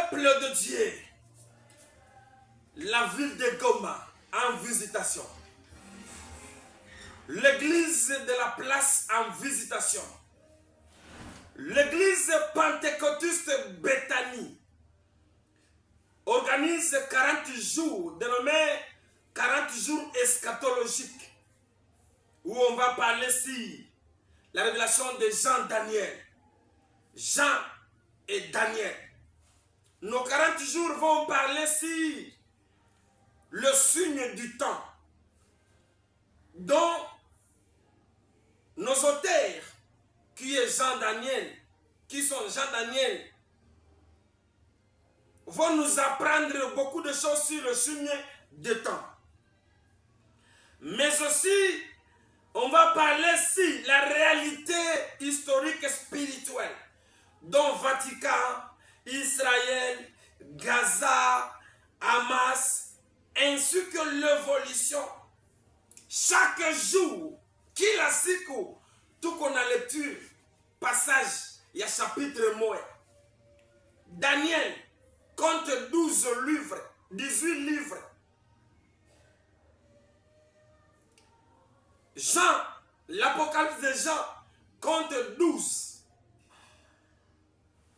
Peuple de Dieu, la ville de Goma en visitation. L'église de la place en visitation. L'église pentecôtiste Bethanie organise 40 jours, dénommés 40 jours eschatologiques, où on va parler sur la révélation de Jean-Daniel. Jean et Daniel. Nos 40 jours vont parler sur le signe du temps, dont nos auteurs, qui est Jean-Daniel, qui sont Jean-Daniel, vont nous apprendre beaucoup de choses sur le signe du temps. Mais aussi, on va parler sur la réalité historique et spirituelle, dont Vatican, Israël, Gaza, Hamas, ainsi que l'évolution. Chaque jour, qu'il a siku, tout qu'on a lecture, passage, il y a chapitre moi. Daniel compte 12 livres, 18 livres. Jean, l'Apocalypse de Jean, compte 12.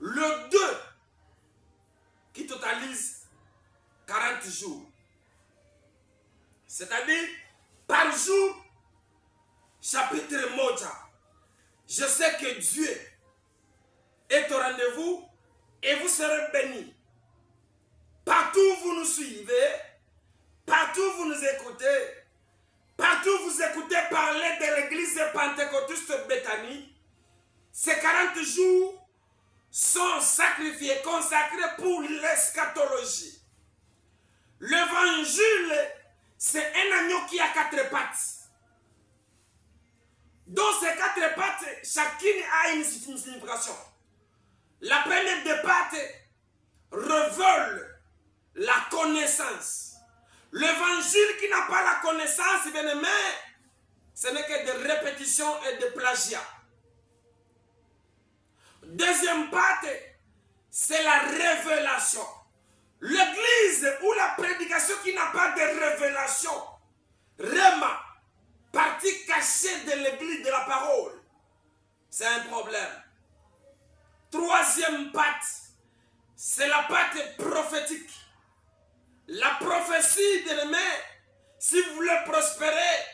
Le 2, qui totalise 40 jours. C'est-à-dire, par jour, chapitre moja. Je sais que Dieu est au rendez-vous et vous serez bénis. Partout où vous nous suivez, partout où vous nous écoutez, partout où vous écoutez parler de l'église pentecôtiste Bethanie, ces 40 jours sont sacrifiés, consacrés pour l'eschatologie. L'évangile, c'est un agneau qui a 4 pattes. Dans ces 4 pattes, chacune a une signification. La première des pattes révèle la connaissance. L'évangile qui n'a pas la connaissance, bien aimé, ce n'est que des répétitions et des plagiats. Deuxième patte, c'est la révélation. L'église ou la prédication qui n'a pas de révélation, Réma, partie cachée de l'église de la parole, c'est un problème. Troisième patte, c'est la patte prophétique. La prophétie de l'aimer, si vous voulez prospérer,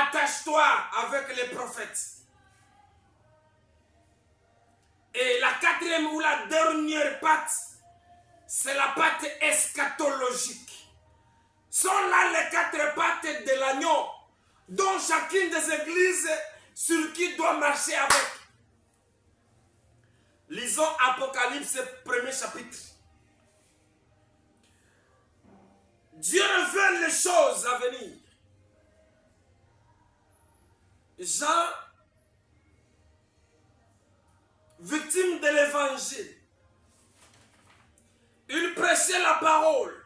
attache-toi avec les prophètes. Et la quatrième ou la dernière patte, c'est la patte eschatologique. Sont là les 4 pattes de l'agneau, dont chacune des églises sur qui doit marcher avec. Lisons Apocalypse, premier chapitre. Dieu révèle les choses à venir. Jean, victime de l'évangile, il prêchait la parole.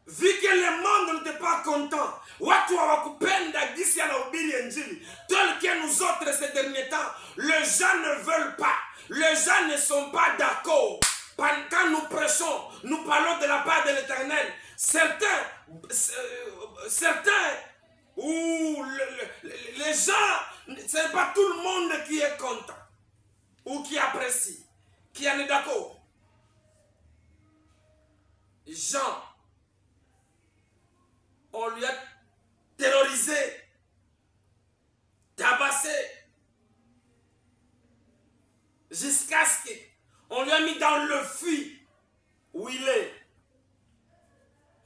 Vu que le monde n'était pas content, watu hawakupenda gisi anahubiri injili, tel que nous autres ces derniers temps, les gens ne veulent pas, les gens ne sont pas d'accord. Quand nous prêchons, nous parlons de la part de l'Éternel. Certains, ou les gens, ce n'est pas tout le monde qui est content, ou qui apprécie, qui en est d'accord. Jean, on lui a terrorisé, tabassé, jusqu'à ce qu'on lui a mis dans le feu où il est.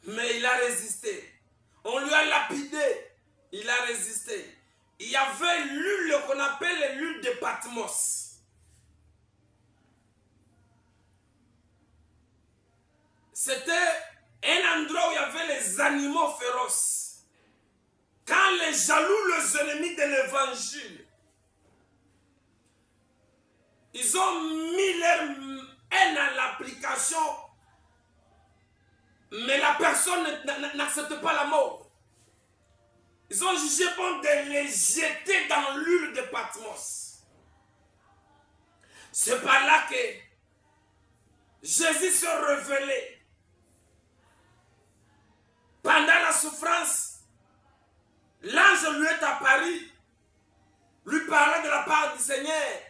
Mais il a résisté. On lui a lapidé, il a résisté. Il y avait l'huile qu'on appelle l'huile de Patmos. C'était un endroit où il y avait les animaux féroces. Quand les jaloux, les ennemis de l'évangile, ils ont mis leur haine à l'application, mais la personne n'accepte pas la mort. Ils ont jugé bon de les jeter dans l'huile de Patmos. C'est par là que Jésus se révélait. Pendant la souffrance, l'ange lui est apparu, lui parlant de la part du Seigneur.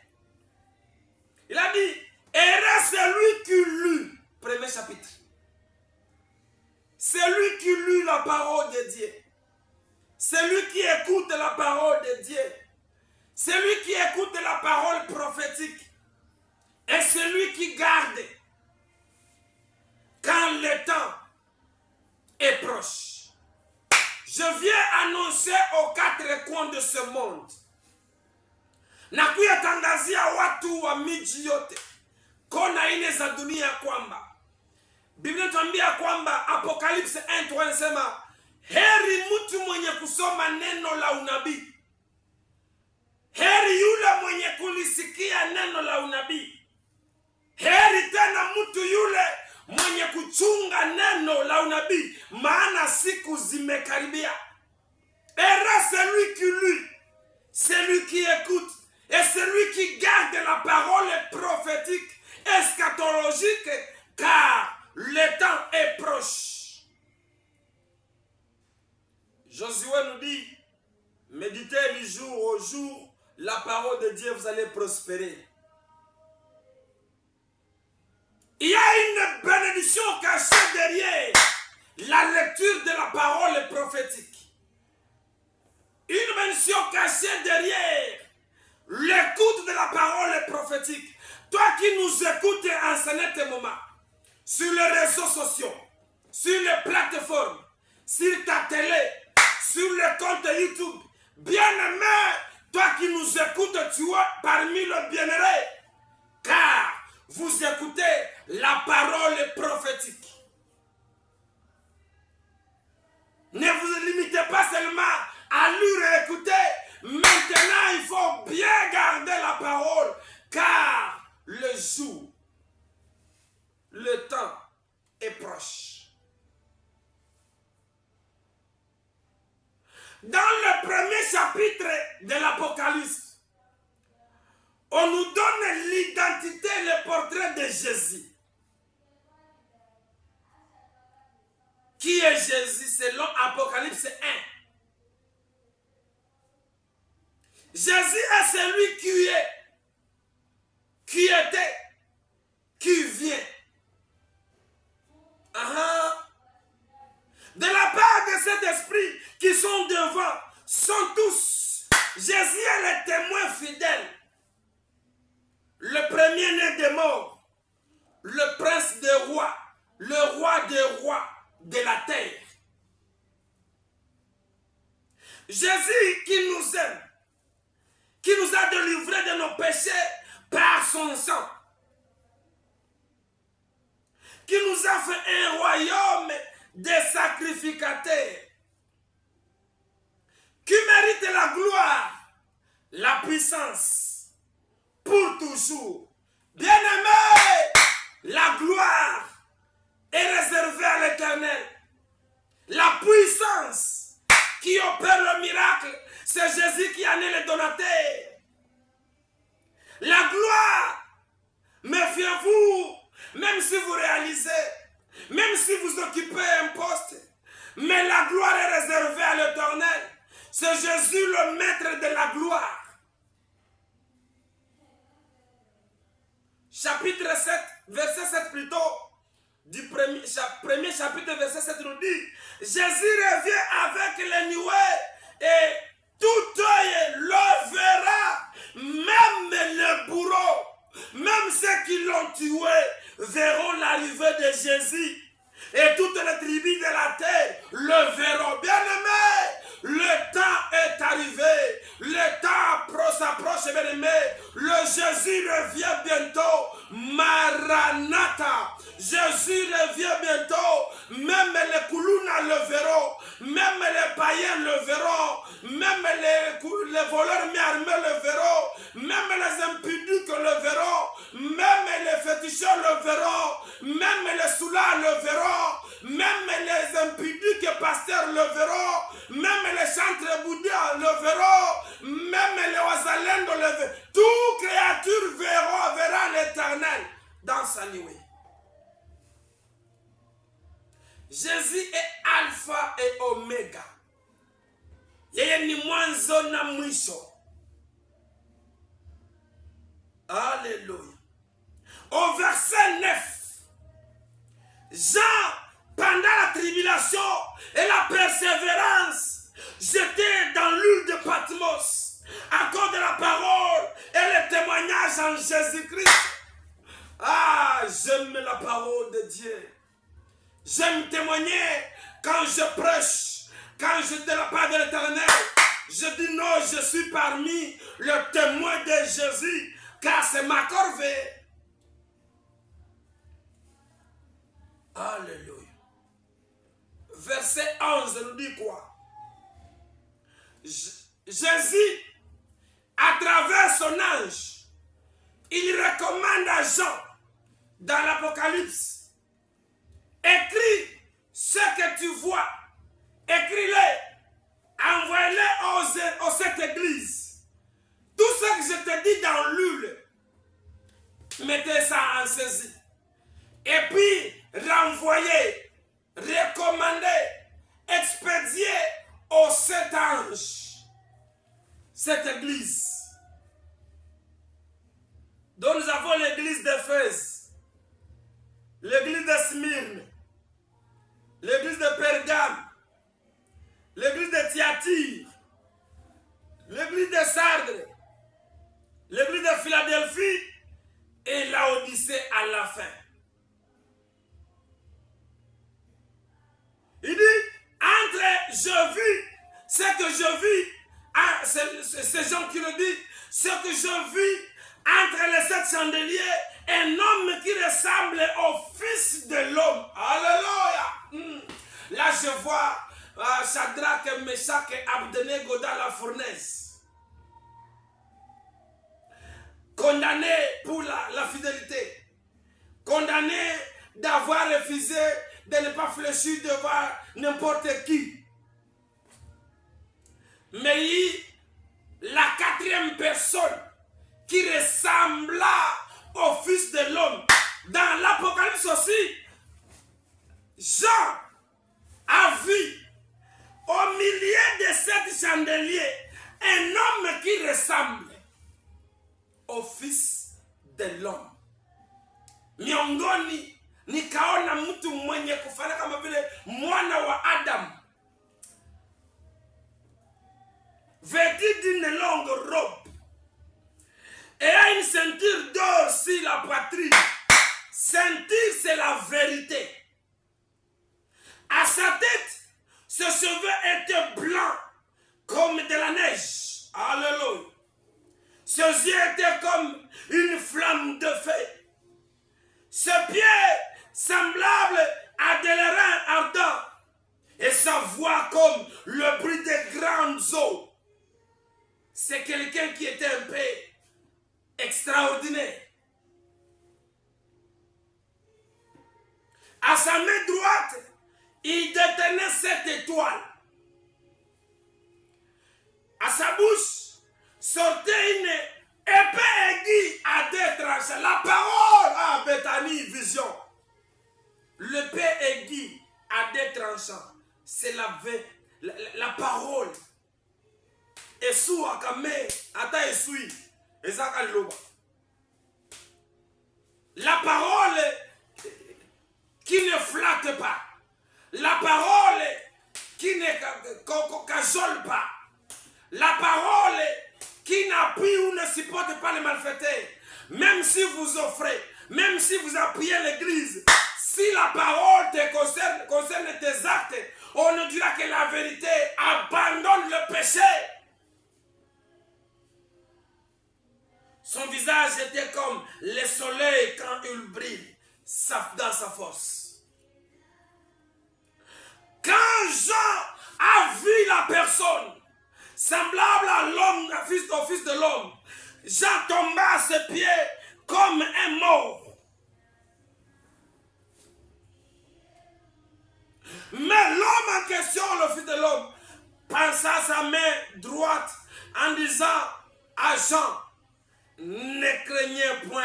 Il a dit, heureux celui qui lut, premier chapitre. Celui qui lit la parole de Dieu. Celui qui écoute la parole de Dieu. Celui qui écoute la parole prophétique. Et celui qui garde quand le temps est proche. Je viens annoncer aux quatre coins de ce monde. Nakuya tangazia watu wa miji yote. Kona ine za dunia kwamba. Biblia inatuambia kwamba Apocalypse 1:3 inasema heri mtu mwenye kusoma neno la unabii. Heri yule mwenye kulisikia neno la unabii. Heri tena mtu yule mwenye kuchunga neno la unabii, maana siku zimekaribia. Heureux celui qui lit, celui qui écoute et celui qui garde la parole prophétique eschatologique, car le temps est proche. Josué nous dit, méditez du jour au jour la parole de Dieu, vous allez prospérer. Il y a une bénédiction cachée derrière la lecture de la parole prophétique. Une bénédiction cachée derrière l'écoute de la parole prophétique. Toi qui nous écoutes en ce moment, sur les réseaux sociaux, sur les plateformes, sur ta télé, sur le compte YouTube, bien-aimé, toi qui nous écoutes, tu es parmi les bien-aimés, car vous écoutez la parole prophétique. Ne vous limitez pas seulement à lire et écouter. Maintenant, il faut bien garder la parole, car le jour, le temps est proche. Dans le premier chapitre de l'Apocalypse, on nous donne l'identité, le portrait de Jésus. Qui est Jésus selon Apocalypse 1? Jésus est celui qui est, qui était, qui vient. De la part de cet esprit qui sont devant, sont tous. Jésus est le témoin fidèle. Le premier-né des morts, le prince des rois, le roi des rois de la terre. Jésus qui nous aime, qui nous a délivrés de nos péchés par son sang, qui nous a fait un royaume de sacrificateurs, qui mérite la gloire, la puissance, pour toujours. Bien-aimé, la gloire est réservée à l'Éternel. La puissance qui opère le miracle, c'est Jésus qui en est le donateur. La gloire, méfiez-vous, même si vous réalisez, même si vous occupez un poste, mais la gloire est réservée à l'Éternel. C'est Jésus le maître de la gloire. Chapitre 7, verset 7 plutôt, du premier chapitre, verset 7 nous dit, Jésus revient avec les nuées et tout œil le verra, même les bourreaux, même ceux qui l'ont tué verront l'arrivée de Jésus. Et toutes les tribus de la terre le verront. Bien-aimé, le temps est arrivé. Le temps s'approche, bien-aimé. Le Jésus revient bientôt. Maranatha. Jésus revient bientôt. Même les Koulouna le verront. Même les païens le verront. Même les voleurs mi-armés le verront. Même les impudiques le verront. Même les féticheurs le verront. Même les soulards le verront. Même les impudiques pasteurs le verront. Même les chantres bouddhas le verront. Même les oisalendo le verront. Toute créature verra l'éternel dans sa nuée. Jésus est alpha et oméga. Yeye ni mwanzo na mwisho. Alléluia. Au verset 9, Jean, pendant la tribulation et la persévérance, j'étais dans l'île de Patmos à cause de la parole et le témoignage en Jésus-Christ. Ah, j'aime la parole de Dieu. J'aime témoigner quand je prêche, quand je de la part de l'Éternel. Je dis non, je suis parmi les témoins de Jésus, car c'est ma corvée. Alléluia. Verset 11 nous dit quoi? Jésus, à travers son ange, il recommande à Jean, dans l'Apocalypse, écris ce que tu vois, écris-le, envoie-le aux cette église. Tout ce que je te dis dans l'huile, mettez ça en saisie. Et puis, renvoyez, recommandez, expédiez aux 7 anges cette église. Donc nous avons l'église d'Éphèse, l'église de Smyrne, l'église de Pergame, l'église de Thyatire, l'église de Sardes, l'église de Philadelphie et Laodicée à la fin. Il dit, entre je vis, ce que je vis, c'est Jean qui le dit, ce que je vis entre les 7 chandeliers, un homme qui ressemble au Fils de l'homme. Alléluia. Là je vois Shadrach, Meshach et Abednego dans la fournaise. Condamnés pour la fidélité. Condamnés d'avoir refusé de ne pas fléchir devant n'importe qui. Mais la 4e personne qui ressembla au Fils de l'homme. Dans l'Apocalypse aussi, Jean a vu au milieu de 7 chandeliers un homme qui ressemble au Fils de l'homme. Miongoni nikaona mtu mwenye kufana kama vile mwana wa Adam, vêtu d'une longue robe et a une ceinture d'or sur la poitrine. Ceinture, c'est la vérité. À sa tête, ses cheveux étaient blancs comme de la neige. Alléluia. Ses yeux étaient comme une flamme de feu. Ses pieds semblables à des reins ardents. Et sa voix comme le bruit des grandes eaux. C'est quelqu'un qui était un peu extraordinaire. À sa main droite, il détenait 7 étoiles. À sa bouche sortait une épée aiguë à 2 tranchants. La parole à Bethanie, vision. L'épée aiguë à 2 tranchants. C'est la parole. Et sous akame, ata esui, ezaka loba. La parole qui ne flatte pas. La parole qui ne cajole pas. La parole qui n'appuie ou ne supporte pas les malfaiteurs. Même si vous offrez, même si vous appuyez l'église, si la parole te concerne tes actes, on ne dira que la vérité. Abandonne le péché. Son visage était comme le soleil quand il brille dans sa force. Quand Jean a vu la personne semblable à l'homme, au fils de l'homme, Jean tomba à ses pieds comme un mort. Mais l'homme en question, le fils de l'homme, pensa sa main droite en disant à Jean, ne craignez point,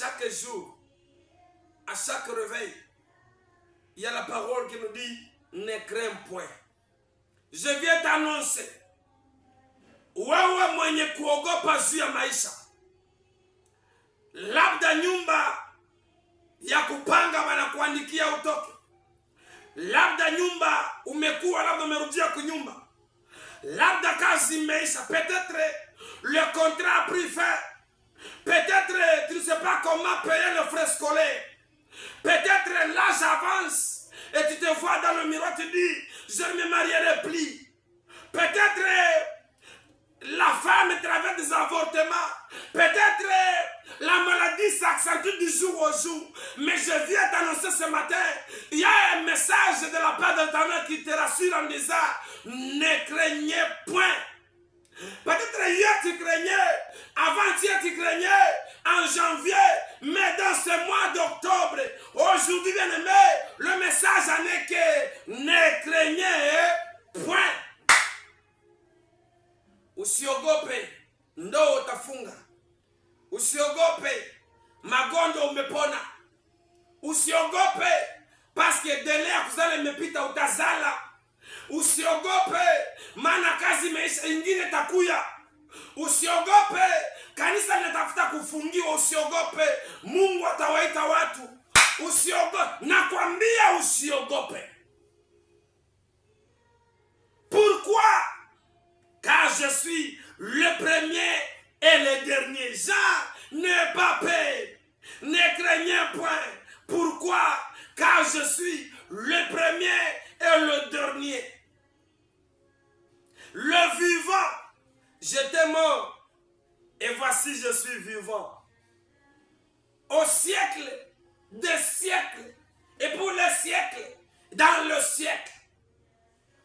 chaque jour, à chaque réveil, il y a la parole qui nous dit, ne crains point. Je viens t'annoncer, wewe mwenye kuogopa juu ya maisha, labda nyumba ya kupanga wanakuandikia utoke, labda nyumba umekuwa, labda umerudia kunyumba, labda kazi imeisha, peut-être le contrat a pris fin, peut-être tu ne sais pas comment payer le frais scolaire, peut-être l'âge avance et tu te vois dans le miroir, tu dis je ne me marierai plus, peut-être la femme traverse des avortements, peut-être la maladie s'accentue du jour au jour, mais je viens t'annoncer ce matin, il y a un message de la part d'Éternel qui te rassure en disant, ne craignez point. Peut-être hier tu craignais, avant-hier tu craignais, en janvier, mais dans ce mois d'octobre, aujourd'hui bien aimé, le message en est que ne craignez point. Usiogope ndo utafunga, usiogope magonjwa umepona, usiogope paske dele ya kuzala imepita utazala, usiogope maana kazi imeisha ingine takuya, usiogope kanisa linatafuta kufungiwa, usiogope Mungu atawaita watu, usiogope, nakwambia usiogope. Pourquoi? Car je suis le premier et le dernier. Jean, n'aie pas peur, ne craignez point. Pourquoi? Car je suis le premier et le dernier. Le vivant, j'étais mort et voici je suis vivant. Au siècle des siècles et pour les siècles, dans le siècle.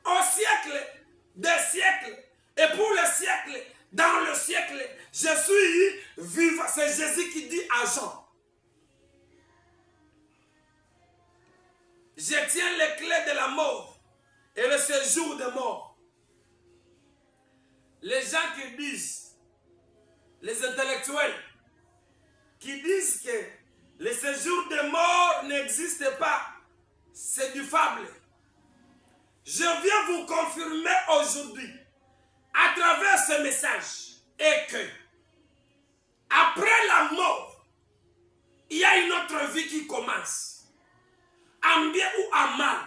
Au siècle des siècles. Et pour le siècle, dans le siècle, je suis vivant. C'est Jésus qui dit à Jean. Je tiens les clés de la mort et le séjour de mort. Les gens qui disent, les intellectuels, qui disent que le séjour de mort n'existe pas, c'est du fable. Je viens vous confirmer aujourd'hui, à travers ce message, est que après la mort, il y a une autre vie qui commence, en bien ou en mal.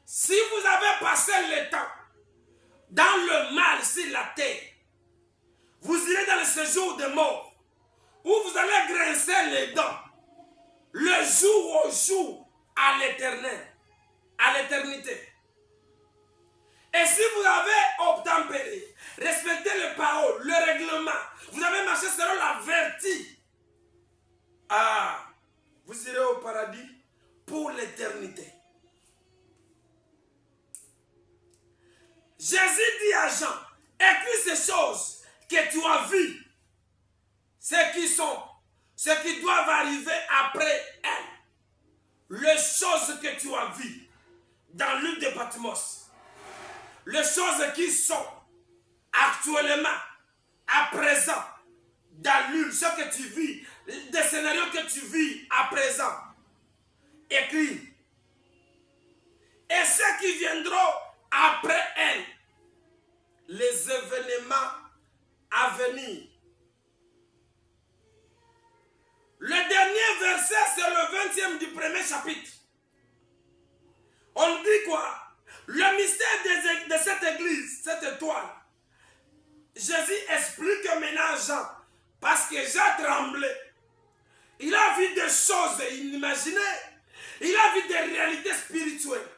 Si vous avez passé le temps dans le mal sur la terre, vous irez dans le séjour de mort, où vous allez grincer les dents, le jour au jour, à l'éternel, à l'éternité. Et si vous avez obtempéré, respecté les paroles, le règlement, vous avez marché selon la vertu, vous irez au paradis pour l'éternité. Jésus dit à Jean, écris ces choses que tu as vues, ce qui doivent arriver après elles. Les choses que tu as vues dans l'île de Patmos. Les choses qui sont actuellement, à présent, dans l'île, ce que tu vis, des scénarios que tu vis à présent, écris. Et ceux qui viendront après elle, les événements à venir. Le dernier verset, c'est le 20e du premier chapitre. On dit quoi? Le mystère de cette église, cette étoile. Jésus explique maintenant Jean, parce que Jean tremblait. Il a vu des choses inimaginées. Il a vu des réalités spirituelles.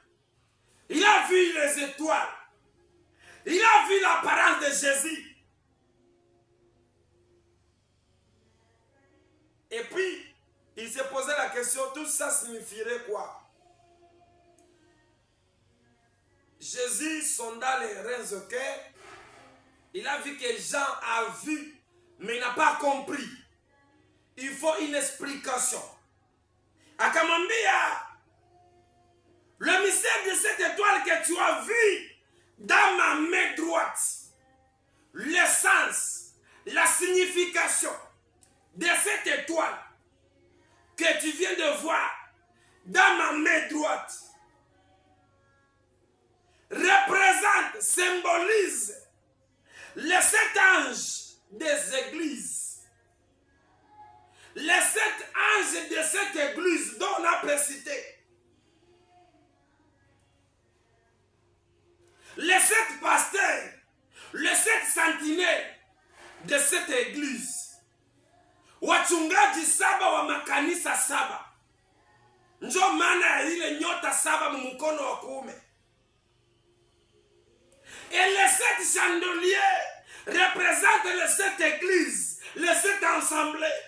Il a vu les étoiles. Il a vu l'apparence de Jésus. Et puis, il s'est posé la question, tout ça signifierait quoi? Jésus sonda les reins au cœur. Il a vu que Jean a vu, mais il n'a pas compris. Il faut une explication. Akamwambia, le mystère de cette étoile que tu as vu dans ma main droite, l'essence, la signification de cette étoile, simplicité. Les 7 pasteurs, les 7 sentinelles de cette église, wachungaji 7 wa makanisa 7, njo maana ya ile nyota 7 mumukono wa kuume. Et les 7 chandeliers représentent les 7 églises, les 7 assemblées.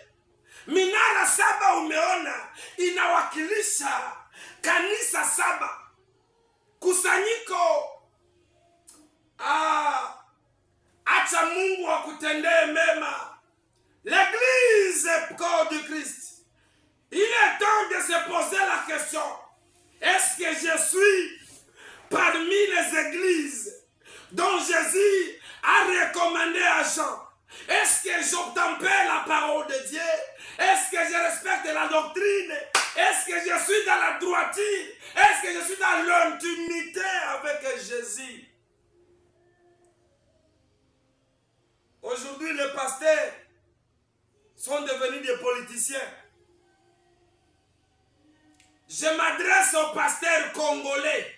Minara 7 umeona inawakilisha kanisa 7, kusanyiko. Acha Mungu akutendee mema. L'église est corps de Christ. Il est temps de se poser la question: est-ce que je suis parmi les églises dont Jésus a recommandé à Jean? Est-ce que j'obtempère la parole de Dieu? Est-ce que je respecte la doctrine? Est-ce que je suis dans la droiture? Est-ce que je suis dans l'intimité avec Jésus? Aujourd'hui, les pasteurs sont devenus des politiciens. Je m'adresse aux pasteurs congolais.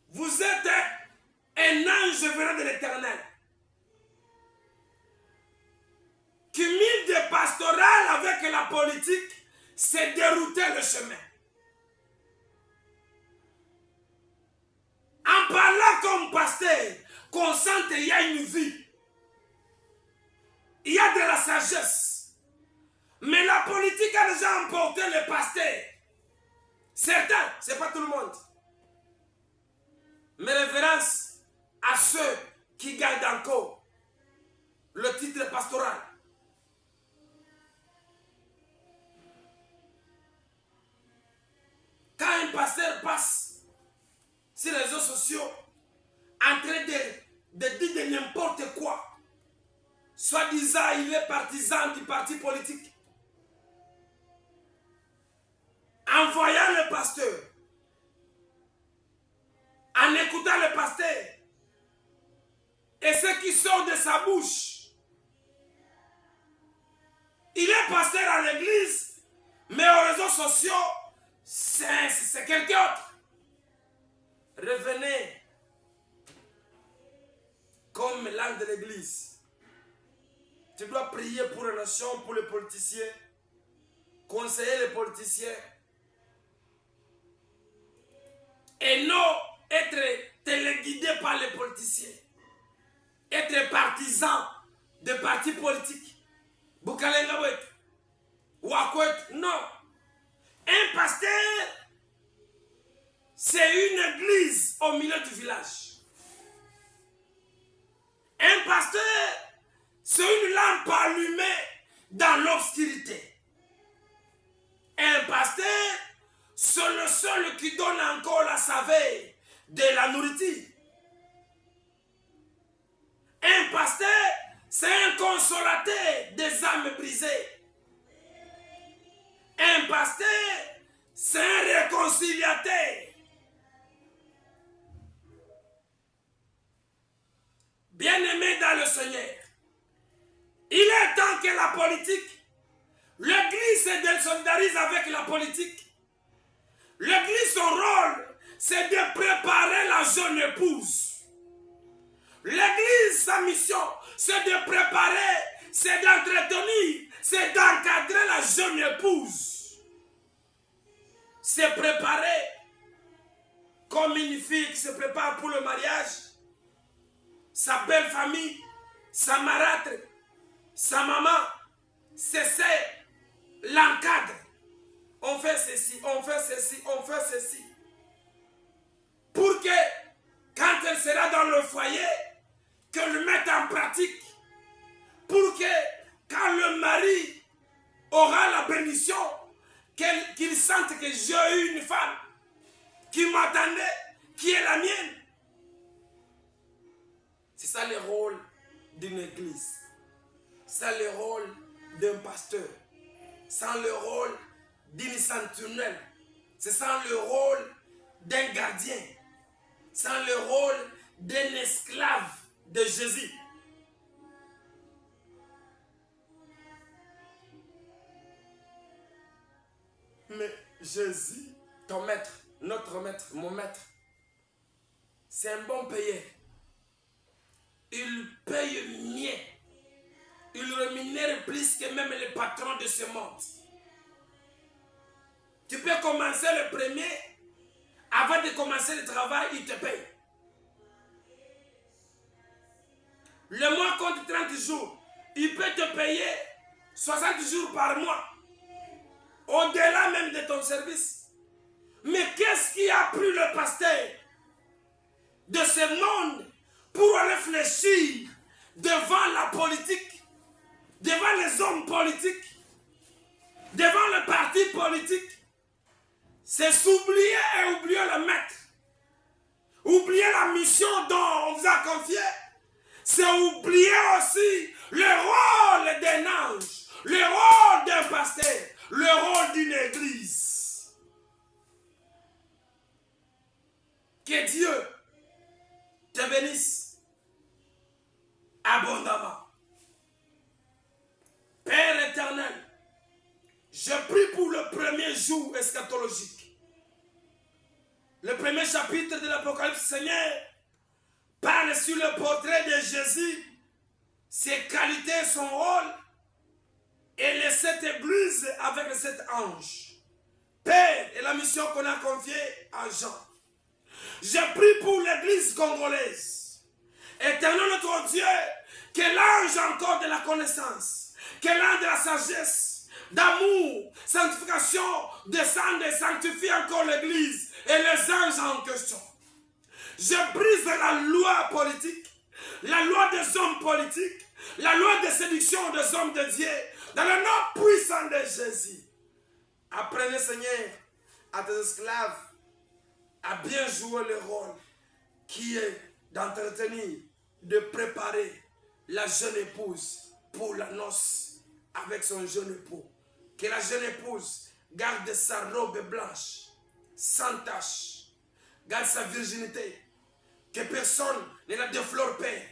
Vous êtes un ange venant de l'Éternel. Cumul de pastoral avec la politique, c'est dérouter le chemin. En parlant comme pasteur, qu'on sente qu'il y a une vie. Il y a de la sagesse. Mais la politique a déjà emporté les pasteurs. Certains, ce n'est pas tout le monde. Mes révérences à ceux qui gardent encore le titre pastoral. Quand un pasteur passe sur les réseaux sociaux en train de dire de n'importe quoi, soi-disant il est partisan du parti politique, en voyant le pasteur, en écoutant le pasteur, et ce qui sort de sa bouche, il est pasteur à l'église, mais aux réseaux sociaux, c'est quelqu'un d'autre. Revenez comme l'âme de l'église. Tu dois prier pour la nation, pour les politiciens, conseiller les politiciens, et non être téléguidé par les politiciens, être partisan de partis politiques. Bukalenga wet, Wakwet, non. Un pasteur, c'est une église au milieu du village. Un pasteur, c'est une lampe allumée dans l'obscurité. Un pasteur, c'est le seul qui donne encore la saveur de la nourriture. Un pasteur, c'est un consolateur des âmes brisées. Un pasteur, c'est un réconciliateur. Bien-aimé dans le Seigneur, il est temps que la politique, l'église se solidarise avec la politique. L'église, son rôle, c'est de préparer la jeune épouse. L'église, sa mission, c'est de préparer, c'est d'entretenir, c'est d'encadrer la jeune épouse. C'est préparer comme une fille qui se prépare pour le mariage. Sa belle famille, sa marâtre, sa maman, c'est l'encadre. On fait ceci, on fait ceci, on fait ceci. Pour que, quand elle sera dans le foyer, qu'elle le mette en pratique. Pour que, quand le mari aura la bénédiction, qu'il sente que j'ai eu une femme qui m'attendait, qui est la mienne. C'est ça le rôle d'une église. C'est ça le rôle d'un pasteur. C'est ça le rôle d'une sentinelle. C'est ça le rôle d'un gardien. C'est ça le rôle d'un esclave de Jésus. Jésus, ton maître, notre maître, mon maître, c'est un bon payeur. Il paye mieux. Il rémunère plus que même les patrons de ce monde. Tu peux commencer le premier, avant de commencer le travail, il te paye. Le mois compte 30 jours. Il peut te payer 60 jours par mois. Au-delà même de ton service. Mais qu'est-ce qui a pris le pasteur de ce monde pour réfléchir devant la politique, devant les hommes politiques, devant le parti politique? C'est s'oublier et oublier le maître. Oublier la mission dont on vous a confié. C'est oublier aussi le rôle d'un ange, le rôle d'un pasteur, le rôle d'une église. Que Dieu te bénisse abondamment. Père éternel, je prie pour le premier jour eschatologique. Le premier chapitre de l'Apocalypse, Seigneur, parle sur le portrait de Jésus, ses qualités, son rôle, et les 7 églises avec les 7 anges. Père, et la mission qu'on a confiée à Jean. Je prie pour l'église congolaise. Éternel notre Dieu, que l'ange encore de la connaissance, que l'ange de la sagesse, d'amour, sanctification, descende et sanctifie encore l'église et les anges en question. Je brise la loi politique, la loi des hommes politiques, la loi de séduction des hommes de Dieu, dans le nom puissant de Jésus. Apprenez, Seigneur, à tes esclaves à bien jouer le rôle qui est d'entretenir, de préparer la jeune épouse pour la noce avec son jeune époux. Que la jeune épouse garde sa robe blanche, sans tache, garde sa virginité, que personne ne la déflore, Père,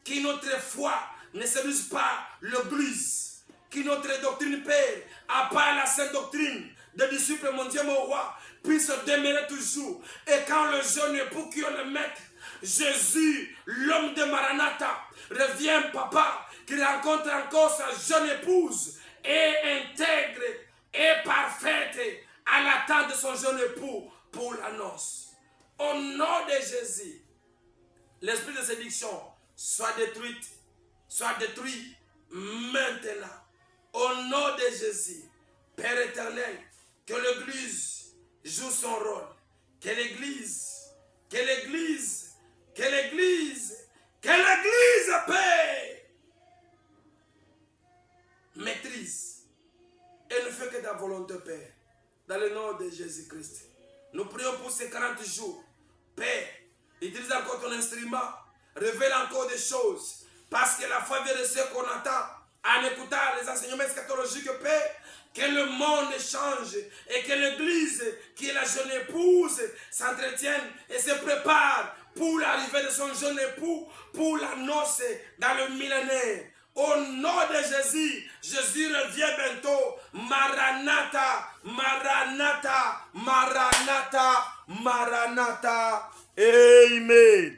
que notre foi ne séduise pas l'église, que notre doctrine, Père, à part la sainte doctrine des disciples, mon Dieu, mon roi, puisse demeurer toujours. Et quand le jeune époux qui est le maître, Jésus, l'homme de Maranatha, revient, papa, qu'il rencontre encore sa jeune épouse, et intègre et parfaite à l'attente de son jeune époux pour la noce. Au nom de Jésus, l'esprit de séduction soit détruit maintenant. Au nom de Jésus, Père éternel, que l'église joue son rôle. Que l'église, Père, maîtrise et ne fait que ta volonté, Père. Dans le nom de Jésus-Christ. Nous prions pour ces 40 jours. Père, utilise encore ton instrument. Révèle encore des choses. Parce que la foi vient de ce qu'on attend. En écoutant les enseignements eschatologiques, Père, que le monde change et que l'église, qui est la jeune épouse, s'entretienne et se prépare pour l'arrivée de son jeune époux, pour la noce dans le millénaire. Au nom de Jésus, Jésus revient bientôt. Maranatha, Maranatha, Maranatha, Maranatha. Amen.